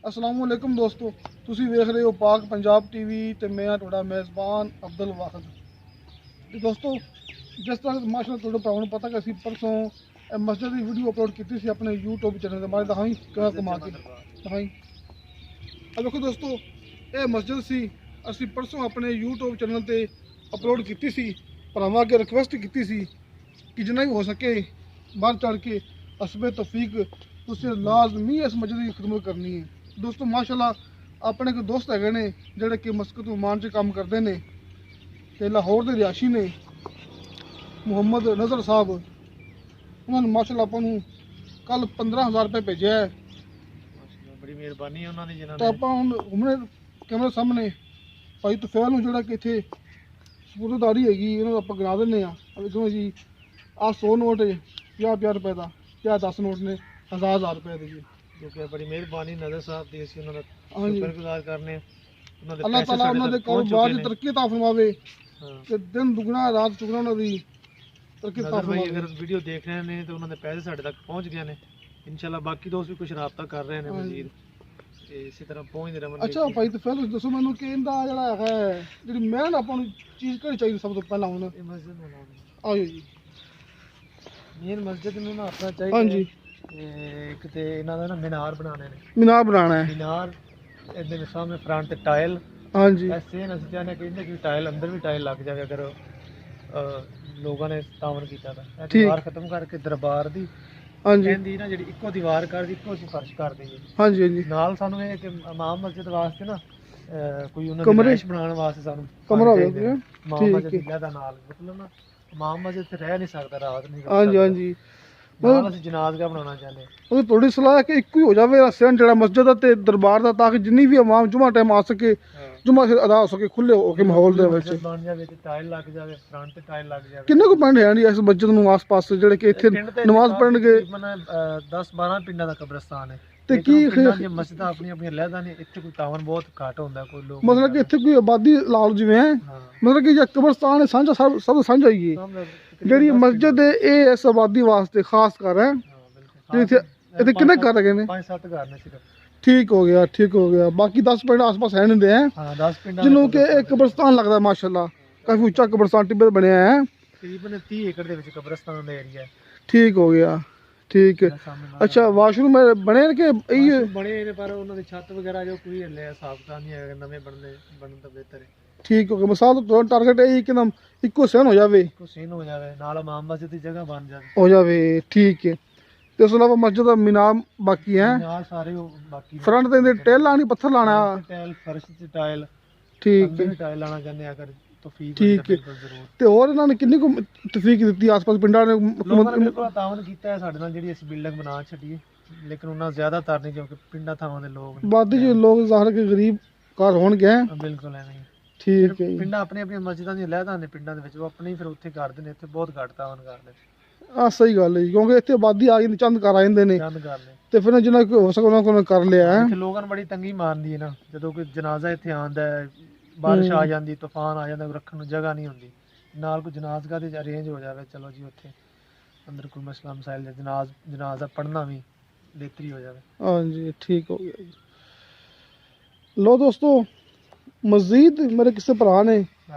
अस्सलाम वालेकुम दोस्तों, ਤੁਸੀਂ ਵੇਖ ਰਹੇ ਹੋ ਪਾਕ ਪੰਜਾਬ ਟੀਵੀ ਤੇ ਮੈਂ ਹਾਂ ਤੁਹਾਡਾ ਮੇਜ਼ਬਾਨ ਅਬਦੁਲ ਵਾਹਿਦ। ਤੇ ਦੋਸਤੋ, ਜਿਸ ਤਰ੍ਹਾਂ ਮਾਸ਼ਾਅੱਲਾ ਤੁਹਾਡੇ ਭਰਾਵਾਂ ਨੂੰ ਪਤਾ ਕਿ ਅਸੀਂ ਪਰਸੋਂ ਮਸਜਿਦ ਦੀ ਵੀਡੀਓ ਅਪਲੋਡ ਕੀਤੀ ਸੀ ਆਪਣੇ YouTube ਚੈਨਲ ਤੇ। ਮਾਰੇ ਦਿਖਾਈ ਕਿਵੇਂ ਕਮਾ ਕੇ ਦਿਖਾਈ। ਆ ਦੇਖੋ ਦੋਸਤੋ, ਇਹ ਮਸਜਿਦ ਸੀ, ਅਸੀਂ ਪਰਸੋਂ ਆਪਣੇ YouTube ਚੈਨਲ ਤੇ ਅਪਲੋਡ ਕੀਤੀ ਸੀ। ਭਰਾਵਾਂ ਅੱਗੇ ਰਿਕੁਐਸਟ ਕੀਤੀ ਸੀ ਕਿ ਜਿੰਨਾ ਵੀ ਹੋ ਸਕੇ ਬਾਹਰ ਚੜ ਕੇ ਹਸਬੇ ਤੌਫੀਕ ਤੁਸੀਂ ਲਾਜ਼ਮੀ ਇਸ ਮਸਜਿਦ ਦੀ ਖਿਦਮਤ ਕਰਨੀ ਹੈ। ਦੋਸਤੋ ਮਾਸ਼ਾਅੱਲਾ ਆਪਣੇ ਕੋਈ ਦੋਸਤ ਹੈਗੇ ਨੇ ਜਿਹੜੇ ਕਿ ਮਸਕਤ ਉਮਾਨ 'ਚ ਕੰਮ ਕਰਦੇ ਨੇ ਤੇ ਲਾਹੌਰ ਦੇ ਰਿਹਾਸ਼ੀ ਨੇ, ਮੁਹੰਮਦ ਨਜ਼ਰ ਸਾਹਿਬ। ਉਹਨਾਂ ਨੇ ਮਾਸ਼ਾਅੱਲਾ ਆਪਾਂ ਨੂੰ ਕੱਲ 15,000 ਰੁਪਏ ਭੇਜਿਆ ਹੈ। ਬੜੀ ਮਿਹਰਬਾਨੀ ਉਹਨਾਂ ਦੀ ਜਿਨ੍ਹਾਂ ਤਾਂ ਆਪਾਂ ਹੁਣ ਘੁੰਮਣੇ ਕੈਮਰੇ ਸਾਹਮਣੇ ਭਾਈ ਤੁਫੈਲ ਨੂੰ ਜਿਹੜਾ ਕਿ ਇੱਥੇ ਸਪੁਰਦਦਾਰੀ ਹੈਗੀ ਇਹਨਾਂ ਨੂੰ ਆਪਾਂ ਗਿਣਾ ਦਿੰਦੇ ਹਾਂ। ਦੇਖੋ ਜੀ, ਆਹ 100 ਨੋਟ ਹੈ 50 ਰੁਪਏ ਦਾ, ਤੇ ਆਹ 10 ਨੋਟ ਨੇ 1000 ਰੁਪਏ ਦੇ ਜੀ, ਜੋ ਕਿ ਬੜੀ ਮਿਹਰਬਾਨੀ ਨਜ਼ਰ ਸਾਹਿਬ ਦੀ। ਅਸੀਂ ਉਹਨਾਂ ਦਾ ਹਾਂਜੀ। ਸ਼ੁਕਰਗੁਜ਼ਾਰ ਕਰਨੇ ਉਹਨਾਂ ਦੇ ਅੱਲਾਹ ਪੈਸੇ ਤਾਲਾ ਉਹਨਾਂ ਦੇ ਕਾਰੋਬਾਰ ਦੀ ਤਰੱਕੀ ਤਾ ਫਰਮਾਵੇ ਤੇ ਦਿਨ ਦੁਗਣਾ ਰਾਤ ਚੁਗਣਾ ਉਹਨਾਂ ਦੀ ਤਰੱਕੀ ਤਾ ਨਜ਼ਰ ਭਾਈ ਫਰਮਾਵੇ। ਅਗਰ ਵੀਡੀਓ ਦੇਖ ਰਹੇ ਨੇ ਤੇ ਉਹਨਾਂ ਦੇ ਪੈਸੇ ਸਾਡੇ ਤੱਕ ਪਹੁੰਚ ਗਏ ਨੇ। ਇਨਸ਼ਾਅੱਲਾ ਬਾਕੀ ਦੋਸਤ ਵੀ ਕੁਝ ਰਾਬਤਾ ਕਰ ਰਹੇ ਨੇ ਮਜ਼ੀਦ, ਤੇ ਇਸੇ ਤਰ੍ਹਾਂ ਪਹੁੰਚਦੇ ਰਹਿਣਗੇ। ਅੱਛਾ ਭਾਈ ਤੇ ਫਿਰ ਦੱਸੋ ਮੈਨੂੰ ਕਿ ਇਹਦਾ ਜਿਹੜਾ ਹੈ ਜਿਹੜੀ ਮਹਿਲ ਆਪਾਂ ਨੂੰ ਚੀਜ਼ ਕਿਹੜੀ ਚਾਹੀਦੀ ਸਭ ਤੋਂ ਪਹਿਲਾਂ? ਹੁਣ ਇਹ ਮਸਜਿਦ ਨੂੰ ਆਇਓ ਜੀ। ਮੇਨ ਮਸਜਿਦ ਨੂੰ ਨਾ ਆਪਣਾ ਚਾਹੀਦਾ ਹਾਂਜੀ, ਇੱਕ ਤੇ ਇਹਨਾਂ ਦਾ ਨਾ ਮੀਨਾਰ ਬਣਾਉਣੇ ਨੇ। ਮੀਨਾਰ ਬਣਾਉਣਾ ਹੈ। ਮੀਨਾਰ ਇਹਦੇ ਵਿੱਚ ਸਾਹਮਣੇ ਫਰੰਟ ਤੇ ਟਾਇਲ ਹਾਂਜੀ ਐਸੇ ਅਸੀਂ ਚਾਹੁੰਦੇ ਕਿ ਇਹਦੇ ਟਾਇਲ ਅੰਦਰ ਵੀ ਟਾਇਲ ਲੱਗ ਜਾਵੇ ਅਗਰ ਲੋਕਾਂ ਨੇ ਤਾਵਨ ਕੀਤਾ ਤਾਂ। ਇਹ ਠੀਕ। ਦੀਵਾਰ ਖਤਮ ਕਰਕੇ ਦਰਬਾਰ ਦੀ ਹਾਂਜੀ ਕਹਿੰਦੀ ਨਾ ਜਿਹੜੀ ਇੱਕੋ ਦੀਵਾਰ ਕਰ ਇੱਕੋ ਅਸੀਂ ਫਰਸ਼ ਕਰ ਦਈਏ। ਹਾਂਜੀ ਹਾਂਜੀ ਨਾਲ ਸਾਨੂੰ ਇਹ ਕਿ ਇਮਾਮ ਮਸਜਿਦ ਵਾਸਤੇ ਨਾ ਕੋਈ ਉਹਨਾਂ ਦੀ ਕਮਰੇ- ਰਿਹਾਇਸ਼ ਬਣਾਉਣ ਵਾਸਤੇ ਸਾਨੂੰ ਕਮਰਾ ਹੋਵੇ। ਇਮਾਮ ਠੀਕ ਮਸਜਿਦ ਹੈ। ਦੀ ਲੈਦਾ ਨਾਲ ਮਤਲਬ ਨਾ ਇਮਾਮ ਮਸਜਿਦ ਤੇ ਰਹਿ ਨਹੀਂ ਸਕਦਾ, ਰਾਤ ਨਹੀਂ ਕਰ ਹਾਂਜੀ ਸਕਦਾ। ਹਾਂਜੀ ਨਾਲ ਅਸੀਂ ਜਨਾਜ਼ਗਾ ਬਣਾਉਣਾ ਚਾਹੁੰਦੇ ਹਾਂ। ਉਹ ਤੁਹਾਡੀ ਸਲਾਹ ਹੈ ਕਿ ਇੱਕੋ ਹੀ ਹੋ ਜਾਵੇ ਰਸਨ ਜਿਹੜਾ ਮਸਜਿਦ ਦਾ ਤੇ ਦਰਬਾਰ ਦਾ, ਤਾਂ ਕਿ ਜਿੰਨੀ ਵੀ ਆਵਾਮ ਜੁਮਾ ਟਾਈਮ ਆ ਸਕੇ, ਜੁਮਾ ਅਦਾ ਹੋ ਸਕੇ ਖੁੱਲੇ ਹੋ ਕੇ ਮਾਹੌਲ ਦੇ ਵਿੱਚ। ਮਸਜਿਦ ਬਣ ਜਾਵੇ ਤੇ ਟਾਇਲ ਲੱਗ ਜਾਵੇ, ਫਰੰਟ ਤੇ ਟਾਇਲ ਲੱਗ ਜਾਵੇ। ਕਿੰਨੇ ਕੁ ਪਿੰਡ ਹੈ ਜੀ ਇਸ ਮਸਜਿਦ ਨੂੰ ਆਸ-ਪਾਸ ਜਿਹੜੇ ਕਿ ਇੱਥੇ ਨਮਾਜ਼ ਪੜ੍ਹਨਗੇ? 10-12 ਪਿੰਡਾਂ ਦਾ ਕਬਰਸਤਾਨ ਹੈ। ਤੇ ਕੀ ਮਸਜਿਦਾਂ ਆਪਣੀਆਂ ਆਪਣੀਆਂ ਲਹਿਦਾ ਨੇ, ਇੱਥੇ ਕੋਈ ਤਾਵਨ ਬਹੁਤ ਘੱਟ ਹੁੰਦਾ। ਕੋਈ ਲੋਕ ਮਤਲਬ ਕਿ ਇੱਥੇ ਕੋਈ ਆਬਾਦੀ ਲਾ ਲਓ ਜਿਵੇਂ ਹੈ, ਹਾਂ ਮਤਲਬ ਕਿ ਜੇ ਕਬਰਸਤਾਨ ਹੈ ਸਾਂਝਾ, ਸਭ ਸਾਂਝਾ ਹੀ ਹੈ। ਜਿਹੜੀ ਮਸਜਿਦ ਹੈ ਇਹ ਇਸ ਆਬਾਦੀ ਵਾਸਤੇ ਖਾਸ ਕਰ ਹੈ। ਇੱਥੇ ਕਿੰਨੇ ਘਰ ਹੈਗੇ ਨੇ? 5-7 ਘਰ ਨੇ ਸਿਰਫ। ਠੀਕ ਹੋ ਗਿਆ, ਠੀਕ ਹੋ ਗਿਆ। ਬਾਕੀ 10 ਪਿੰਡ ਆਸ-ਪਾਸ ਹੈ ਨਹੀਂ ਹੈ, ਹਾਂ 10 ਪਿੰਡਾਂ ਜਿਹਨੂੰ ਕਿ ਇੱਕ ਕਬਰਸਤਾਨ ਲੱਗਦਾ ਮਾਸ਼ਾਅੱਲਾ। ਕਾਫੀ ਉੱਚਾ ਕਬਰਸਤਾਨ ਟਿੱਬੇ ਤੇ ਬਣਿਆ ਹੈ। ਤਕਰੀਬਨ 30 ਏਕੜ ਦੇ ਵਿੱਚ ਕਬਰਸਤਾਨ ਦਾ ਏਰੀਆ ਹੈ। ਠੀਕ ਹੋ ਗਿਆ, ਠੀਕ ਹੈ। ਅੱਛਾ, ਵਾਸ਼ਰੂਮ ਬਣੇ ਨੇ ਕਿ ਇਹ ਬਣੇ ਨੇ ਪਰ ਉਹਨਾਂ ਦੀ ਛੱਤ ਵਗੈਰਾ ਜੋ ਕੋਈ ਹਲੇ ਸਾਬਤਾ ਨਹੀਂ ਹੈਗਾ, ਨਵੇਂ ਬਣਨ ਤਾਂ ਬਿਹਤਰ ਹੈ। ਠੀਕ ਹੋ ਗਿਆ। ਮਿਸਾਲ ਤੋਂ ਟਾਰਗੇਟ ਇਹ ਕਿ ਨਾ ਇੱਕੋ ਸੈਨ ਹੋ ਜਾਵੇ, ਇੱਕੋ ਸੀਨ ਹੋ ਜਾਵੇ, ਨਾਲ ਇਮਾਮ ਮਸਜਿਦ ਦੀ ਜਗ੍ਹਾ ਬਣ ਜਾਵੇ। ਹੋ ਜਾਵੇ ਠੀਕ ਹੈ। ਤੇ ਉਸ ਤੋਂ ਇਲਾਵਾ ਮਸਜਿਦ ਦਾ ਮੀਨਾਰ ਬਾਕੀ ਹੈ। ਨਾਲ ਸਾਰੇ ਉਹ ਬਾਕੀ ਫਰੰਟ ਤੇ ਇਹਦੇ ਟੇਲ ਲਾਣੀ, ਪੱਥਰ ਲਾਣਾ। ਟਾਇਲ ਫਰਸ਼ ਤੇ ਟਾਇਲ, ਠੀਕ ਅੰਦਰ ਹੈ, ਵੀ ਟਾਇਲ ਲਾਣਾ ਚਾਹੁੰਦੇ ਆ ਅਗਰ ਤੌਫੀਕ ਠੀਕ ਹੈ। ਜ਼ਰੂਰ। ਤੇ ਹੋਰ ਇਹਨਾਂ ਨੇ ਕਿੰਨੀ ਕੁ ਤੌਫੀਕ ਦਿੱਤੀ ਆਸ-ਪਾਸ ਪਿੰਡਾਂ ਨੇ? ਲੋਕਾਂ ਨੇ ਬਿਲਕੁਲ ਤਾਵਨ ਕੀਤਾ ਹੈ ਸਾਡੇ ਨਾਲ ਜਿਹੜੀ ਅਸੀਂ ਬਿਲਡਿੰਗ ਬਣਾ ਛੱਡੀਏ, ਲੇਕਿਨ ਉਹਨਾਂ ਜ਼ਿਆਦਾਤਰ ਨਹੀਂ ਕਿਉਂਕਿ ਪਿੰਡਾਂ ਥਾਵਾਂ ਦੇ ਲੋਕ ਨੇ। ਬਾਦੀ ਜੋ ਲੋਕ ਜ਼ਾਹਰ ਕੇ ਗਰੀਬ ਘਰ ਹੋਣਗੇ। ਬਿਲਕੁਲ ਐਵੇਂ ਹੀ। ਠੀਕ ਹੈ ਜੀ। ਪਿੰਡਾਂ ਆਪਣੀਆਂ ਮਸਜਿਦਾਂ ਦੀਆਂ ਲਹਿਦਾ ਨੇ ਪਿੰਡਾਂ ਦੇ ਵਿੱਚ, ਉਹ ਆਪਣੇ ਹੀ ਫਿਰ ਉੱਥੇ ਕਰਦੇ ਨੇ। ਇੱਥੇ ਬਹੁਤ ਘੱਟ ਤਾਵਨ ਕਰਦੇ ਨੇ। ਆ ਸਹੀ ਗੱਲ ਹੈ ਜੀ, ਕਿਉਂਕਿ ਇੱਥੇ ਆਬਾਦੀ ਆ ਜਾਂਦੀ, ਚੰਦ ਘਰ ਆ ਜਾਂਦੇ ਨੇ ਚੰਦ ਕਰ ਨੇ ਤੇ ਫਿਰ ਜਿੰਨਾ ਕੋਈ ਹੋ ਸਕੇ ਉਹਨਾਂ ਕੋਲ ਕਰ ਲਿਆ ਹੈ। ਇੱਥੇ ਲੋਕਾਂ ਨੂੰ ਬੜੀ ਤੰਗੀ ਮਾਰਦੀ ਹੈ ਨਾ, ਜਦੋਂ ਕੋਈ ਜਨਾਜ਼ਾ ਇੱਥੇ ਆਉਂਦਾ ਹੈ, ਬਾਰਿਸ਼ ਆ ਜਾਂਦੀ, ਤੂਫਾਨ ਆ ਜਾਂਦਾ, ਰੱਖਣ ਨੂੰ ਜਗ੍ਹਾ ਨਹੀਂ ਹੁੰਦੀ। ਨਾਲ ਕੋਈ ਜਨਾਜ਼ਗਾ ਦੇ ਅਰੇਂਜ ਹੋ ਜਾਵੇ, ਚਲੋ ਜੀ ਉੱਥੇ ਅੰਦਰ ਕੋਈ ਮਸਲਾ ਮਸਾਇਲ ਜਨਾਜ਼ਾ ਪੜ੍ਹਨਾ ਵੀ ਬਿਹਤਰੀ ਹੋ ਜਾਵੇ। ਹਾਂਜੀ ਠੀਕ ਹੋ ਗਿਆ ਜੀ। ਲੋ ਦੋਸਤੋ, ਮਜ਼ੀਦ ਮੇਰੇ ਕਿਸੇ ਭਰਾ ਨੇ,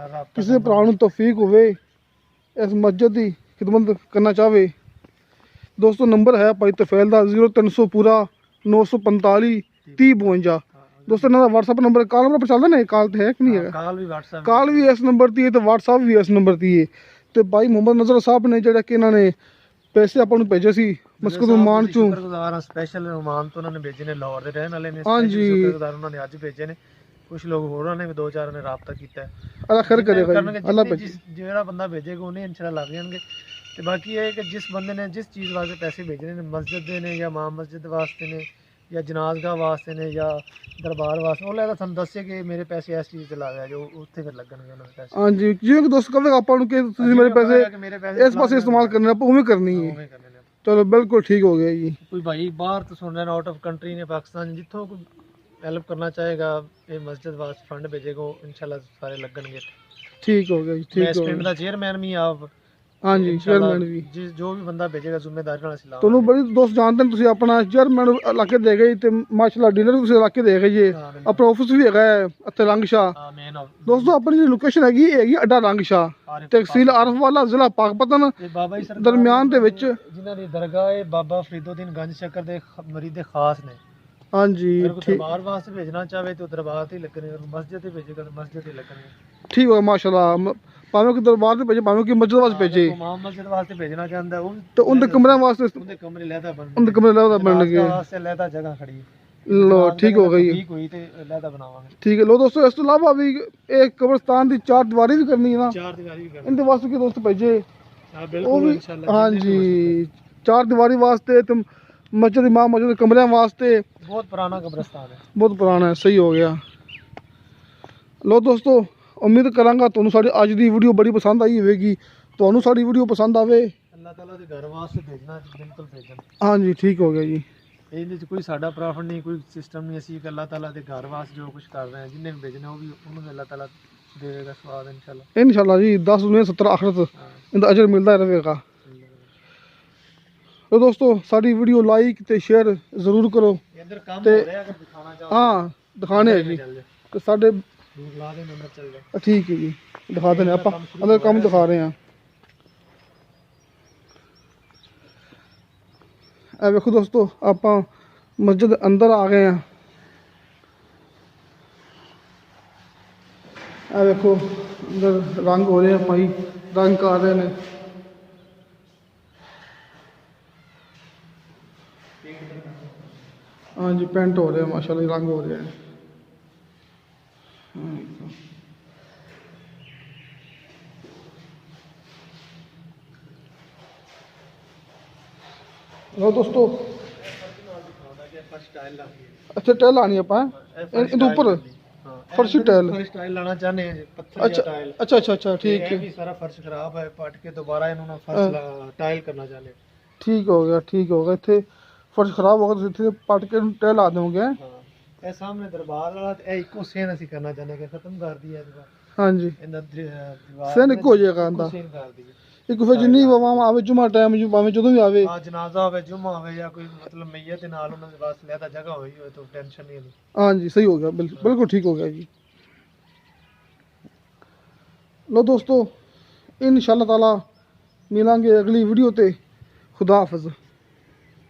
ਕਿਸੇ ਭਰਾ ਨੂੰ ਤੌਫੀਕ ਹੋਵੇ ਇਸ ਮਸਜਿਦ ਦੀ ਖਿਦਮਤ ਕਰਨਾ ਚਾਹਵੇ, ਦੋਸਤੋ ਨੰਬਰ ਹੈ ਭਾਈ ਤੁਫੈਲ ਦਾ 0300 ਪੂਰਾ 945 3052। ਦੋਸਤੋ ਇਹਨਾਂ ਦਾ WhatsApp ਨੰਬਰ, ਕਾਲ ਨੰਬਰ ਪਰ ਚੱਲਦਾ ਨੇ? ਕਾਲ ਤੇ ਹੈ ਕਿ ਨਹੀਂ ਹੈਗਾ? ਕਾਲ ਵੀ ਇਸ ਨੰਬਰ ਦੀ ਹੈ ਤੇ WhatsApp ਵੀ ਇਸ ਨੰਬਰ ਦੀ ਹੈ। ਤੇ ਭਾਈ ਮੁਹੰਮਦ ਨਜ਼ਰ ਸਾਹਿਬ ਨੇ ਜਿਹੜਾ ਕਿ ਇਹਨਾਂ ਨੇ ਪੈਸੇ ਆਪਾਂ ਨੂੰ ਭੇਜੇ ਸੀ ਮਸਕਤ ਉਮਾਨ ਚੋਂ। ਸ਼ੁਕਰਗੁਜ਼ਾਰ ਸਪੈਸ਼ਲ ਉਮਾਨ ਤੋਂ ਉਹਨਾਂ ਨੇ ਭੇਜੇ ਨੇ, ਲਾਹੌਰ ਦੇ ਰਹਿਣ ਵਾਲੇ ਨੇ। ਹਾਂਜੀ ਸ਼ੁਕਰਗੁਜ਼ਾਰ ਉਹਨਾਂ ਨੇ ਅੱਜ ਭੇਜੇ ਨੇ। ਕੁਝ ਲੋਕ ਹੋਰਾਂ ਨੇ ਵੀ 2-4 ਨੇ ਰਾਬਤਾ ਕੀਤਾ ਹੈ। ਅੱਲਾ ਖੈਰ ਕਰੇਗਾ ਜੀ, ਅੱਲਾ ਭੇਜੇ। ਜਿਹੜਾ ਬੰਦਾ ਭੇਜੇਗਾ ਉਹਨੇ ਇਨਸ਼ਾਅੱਲਾ ਲੱਗ ਜਾਣਗੇ। ਤੇ ਬਾਕੀ ਇਹ ਹੈ ਕਿ ਜਿਸ ਬੰਦੇ ਨੇ ਜਿਸ ਚੀਜ਼ ਵਾਸਤੇ ਪੈਸੇ ਭੇਜਣੇ ਨੇ, ਮਸਜਿਦ ਦੇ ਨੇ ਜਾਂ ਇਮਾਮ ਮਸਜਿਦ ਵਾਸਤੇ ਨੇ ਜਾਂ ਜਨਾਜ਼ਗਾ ਵਾਸਤੇ ਨੇ ਜਾਂ ਦਰਬਾਰ ਵਾਸਤੇ, ਉਹ ਲੈਦਾ ਸਾਨੂੰ ਦੱਸੇ ਕਿ ਮੇਰੇ ਪੈਸੇ ਇਸ ਚੀਜ਼ ਤੇ ਲਾ ਗਿਆ, ਜੋ ਉੱਥੇ ਫਿਰ ਲੱਗਣਗੇ ਉਹਨਾਂ ਦੇ ਪੈਸੇ। ਹਾਂਜੀ, ਜਿਵੇਂ ਕਿ ਦੋਸਤ ਕਹੇਗਾ ਆਪਾਂ ਨੂੰ ਕਿ ਤੁਸੀਂ ਮੇਰੇ ਪੈਸੇ ਇਸ ਪਾਸੇ ਇਸਤੇਮਾਲ ਕਰਨੇ, ਆਪਾਂ ਉਵੇਂ ਕਰਨੀ ਹੈ। ਚਲੋ ਬਿਲਕੁਲ ਠੀਕ ਹੋ ਗਿਆ ਜੀ। ਕੋਈ ਭਾਈ ਬਾਹਰ ਤੋਂ ਸੁਣ ਰਿਹਾ, ਆਊਟ ਆਫ ਕੰਟਰੀ ਨੇ, ਪਾਕਿਸਤਾਨ, ਜਿੱਥੋਂ ਕੋਈ ਹੈਲਪ ਕਰਨਾ ਚਾਹੇਗਾ ਇਹ ਮਸਜਿਦ ਵਾਸਤੇ ਫੰਡ ਭੇਜੇਗਾ, ਇਨਸ਼ਾਅੱਲਾ ਸਾਰੇ ਲੱਗਣਗੇ। ਠੀਕ ਹੋ ਗਿਆ ਜੀ, ਠੀਕ ਹੋ ਪਿੰਡ ਗਿਆ। ਦਾ ਚੇਅਰਮੈਨ ਵੀ ਆਪ हाँ जी, इंशाल्लाह चेयरमैन भी जिस जो भी बंदा भेजेगा जिम्मेदारी ਨਾਲ ਅਸੀਂ ਤੁਹਾਨੂੰ ਲਾਵਾਂਗੇ। ਬੜੀ ਦੋਸਤ ਜਾਣਦੇ ਨੇ, ਤੁਸੀਂ ਆਪਣਾ ਚੇਅਰਮੈਨ ਇਲਾਕੇ ਦੇ ਗਏ ਤੇ ਮਾਸ਼ਾਅੱਲਾ ਡੀਲਰ ਵੀ ਤੁਸੀਂ ਇਲਾਕੇ ਦੇ ਗਏ ਜੇ, ਹਾਂ ਬਿਲਕੁਲ। ਆਪਣਾ ਆਫਿਸ ਵੀ ਹੈਗਾ ਹੈ ਇੱਥੇ ਰੰਗਸ਼ਾਹ। ਹਾਂ ਮੇਨ ਦੋਸਤੋ ਆਪਣੀ ਜਿਹੜੀ ਲੋਕੇਸ਼ਨ ਹੈਗੀ ਇਹ ਹੈਗੀ ਅੱਡਾ ਰੰਗਸ਼ਾਹ, ਤਹਿਸੀਲ ਆਰਫਵਾਲਾ, ਜ਼ਿਲ੍ਹਾ ਪਾਕਪਤਨ, ਤੇ ਬਾਬਾ ਜੀ ਸਰਕਾਰ ਦਰਮਿਆਨ ਦੇ ਵਿੱਚ। ਜਿਨ੍ਹਾਂ ਦੀ ਦਰਗਾਹ ਹੈ ਬਾਬਾ ਫਰੀਦੁੱਦੀਨ ਗੰਜ ਸ਼ੱਕਰ ਦੇ ਮਰੀਦ ਖਾਸ ਨੇ। ਹਾਂਜੀ ਅਗਰ ਕੋਈ ਠੀਕ ਦਰਬਾਰ ਵਾਸਤੇ ਭੇਜਣਾ ਚਾਹੇ ਤਾਂ ਦਰਬਾਰ ਤੇ ਹੀ ਲੱਗਣੇ, ਅਗਰ ਮਸਜਿਦ ਤੇ ਭੇਜੇਗਾ ਤਾਂ ਮਸਜਿਦ ਤੇ ਲੱਗਣਗੇ। ਠੀਕ ਹੋਗਾ ਮਾਸ਼ਾਅੱਲਾ। ਭਾਵੇਂ ਕਿ ਦਰਬਾਰ ਤੇ ਭੇਜੇ, ਭਾਵੇਂ ਕਿ ਮਸਜਿਦ ਵਾਸਤੇ ਭੇਜੇ, ਇਮਾਮ ਮਸਜਿਦ ਵਾਸਤੇ ਭੇਜਣਾ ਚਾਹੁੰਦਾ ਉਹ ਤੇ ਉਹਦੇ ਕਮਰਿਆਂ ਵਾਸਤੇ, ਉਹਦੇ ਕਮਰੇ ਲਹਿਦਾ ਬਣਨਗੇ, ਉਹਦੇ ਕਮਰੇ ਲਹਿਦਾ ਬਣਨਗੇ। ਵਾਸਤੇ ਲਹਿਦਾ ਜਗ੍ਹਾ ਖੜੀ ਲੋ ਠੀਕ ਹੋ ਗਈ, ਠੀਕ ਹੋਈ ਤੇ ਲਹਿਦਾ ਬਣਾਵਾਂਗੇ। ਠੀਕ ਹੈ। ਲੋ ਦੋਸਤੋ ਇਸ ਤੋਂ ਇਲਾਵਾ ਵੀ ਇਹ ਕਬਰਸਤਾਨ ਦੀ 4 ਦੀਵਾਰੀ ਵੀ ਕਰਨੀ ਹੈ ਨਾ, 4 ਦੀਵਾਰੀ ਵੀ ਕਰਨੀ। ਇਹਦੇ ਵਾਸਤੇ ਕਿ ਦੋਸਤ ਭੇਜੇ ਹਾਂ ਉਹ ਬਿਲਕੁਲ ਵੀ। ਇਨਸ਼ਾਅੱਲਾ। ਹਾਂਜੀ 4 ਦੀਵਾਰੀ ਵਾਸਤੇ ਤੇ ਮਸਜਿਦ ਇਮਾਮ ਮਸਜਿਦ ਦੇ ਕਮਰਿਆਂ ਵਾਸਤੇ। ਬਹੁਤ ਪੁਰਾਣਾ ਕਬਰਸਤਾਨ ਹੈ, ਬਹੁਤ ਪੁਰਾਣਾ ਹੈ, ਸਹੀ ਹੋ ਗਿਆ। ਲੋ ਦੋਸਤੋ ਉਮੀਦ ਕਰਾਂਗਾ ਤੁਹਾਨੂੰ ਸਾਡੀ ਅੱਜ ਦੀ ਵੀਡੀਓ ਬੜੀ ਪਸੰਦ ਆਈ ਹੋਵੇਗੀ। ਤੁਹਾਨੂੰ ਸਾਡੀ ਵੀਡੀਓ ਪਸੰਦ ਆਵੇ, ਅੱਲਾਹ ਤਾਲਾ ਦੇ ਘਰ ਵਾਸਤੇ ਭੇਜਣਾ ਬਿਲਕੁਲ ਭੇਜਣ। ਹਾਂਜੀ ਠੀਕ ਹੋ ਗਿਆ ਜੀ। ਇਹਦੇ ਚ ਕੋਈ ਸਾਡਾ ਪ੍ਰੋਫਿਟ ਨਹੀਂ, ਕੋਈ ਸਿਸਟਮ ਨਹੀਂ। ਅਸੀਂ ਅੱਲਾਹ ਤਾਲਾ ਦੇ ਘਰ ਵਾਸਤੇ ਜੋ ਕੁਝ ਕਰ ਰਹੇ ਹਾਂ, ਜਿੰਨੇ ਵੀ ਭੇਜਣਾ ਉਹ ਵੀ ਉਹਨੂੰ ਵੀ ਅੱਲਾਹ ਤਾਲਾ ਦੇਵੇਗਾ ਸਵਾਦ ਇਨਸ਼ਾਅੱਲਾ। ਇਨਸ਼ਾਅੱਲਾ ਜੀ 10 ਦੁਨੀਆ 70 ਆਖਰਤ ਇਹਦਾ ਅਜਰ ਮਿਲਦਾ ਰਹੇਗਾ। तो दोस्तों साड़ी वीडियो लाइक ते शेयर जरूर करो। अंदर काम ते हो रहा है, अगर दिखाना चाहो हाँ दिखाने है जी तो साढ़े ला दें अंदर चल जाए। ठीक है जी दिखा देने आप अंदर काम दिखा रहे हैं। ए देखो दोस्तों आप मस्जिद अंदर आ गए हैं। ए देखो अंदर रंग हो रहे हैं भाई, रंग कर रहे हैं। हाँ जी पेंट हो रहे हैं माशाल्लाह, रंग हो रहे हैं। लो दोस्तों अच्छा टाइल लानी है इहदे ऊपर फर्श टाइल, फर्श टाइल लाना चाहते हैं पत्थर अच्छा या टाइल। अच्छा अच्छा अच्छा ठीक है। भी सारा फर्श खराब है, पट के दोबारा इन्होंने फर्श टाइल करना चाहते हैं। ठीक हो गया ठीक हो गया। इतने फर्श खराब हो गया तो पट के टाइल ला दोगे। हाँ ਇਹ ਸਾਹਮਣੇ ਦਰਬਾਰ ਵਾਲਾ ਤੇ ਇਹ ਇੱਕੋ ਸੇਨ ਅਸੀਂ ਕਰਨਾ ਚਾਹੁੰਦੇ ਕਿ ਖਤਮ ਕਰ ਦਈਏ ਦੀਵਾਰ। हाँ जी ਇਹਦਾ ਦੀਵਾਰ सेन एक हो जाएगा अंदर ਸੇਨ ਕਰ ਦਈਏ। एक फिर जिन्नी आवाम आवे जुम्मा टाइम भावें जो भी आवे। ਹਾਂ ਜਨਾਜ਼ਾ ਹੋਵੇ, ਜੁਮਾ ਹੋਵੇ ਜਾਂ ਕੋਈ ਮਤਲਬ ਮਈਅਤ ਦੇ ਨਾਲ ਉਹਨਾਂ ਦੇ ਵਾਸਤੇ ਲੈਦਾ ਜਗ੍ਹਾ ਹੋਈ ਹੋਵੇ ਤਾਂ ਟੈਨਸ਼ਨ ਨਹੀਂ ਹੁੰਦੀ। हाँ जी सही हो गया, बिल्कुल बिल्कुल ठीक हो गया जी। लो दोस्तों इंशाअल्लाह ताला मिलांगे अगली वीडियो ते। खुदा हाफिज़।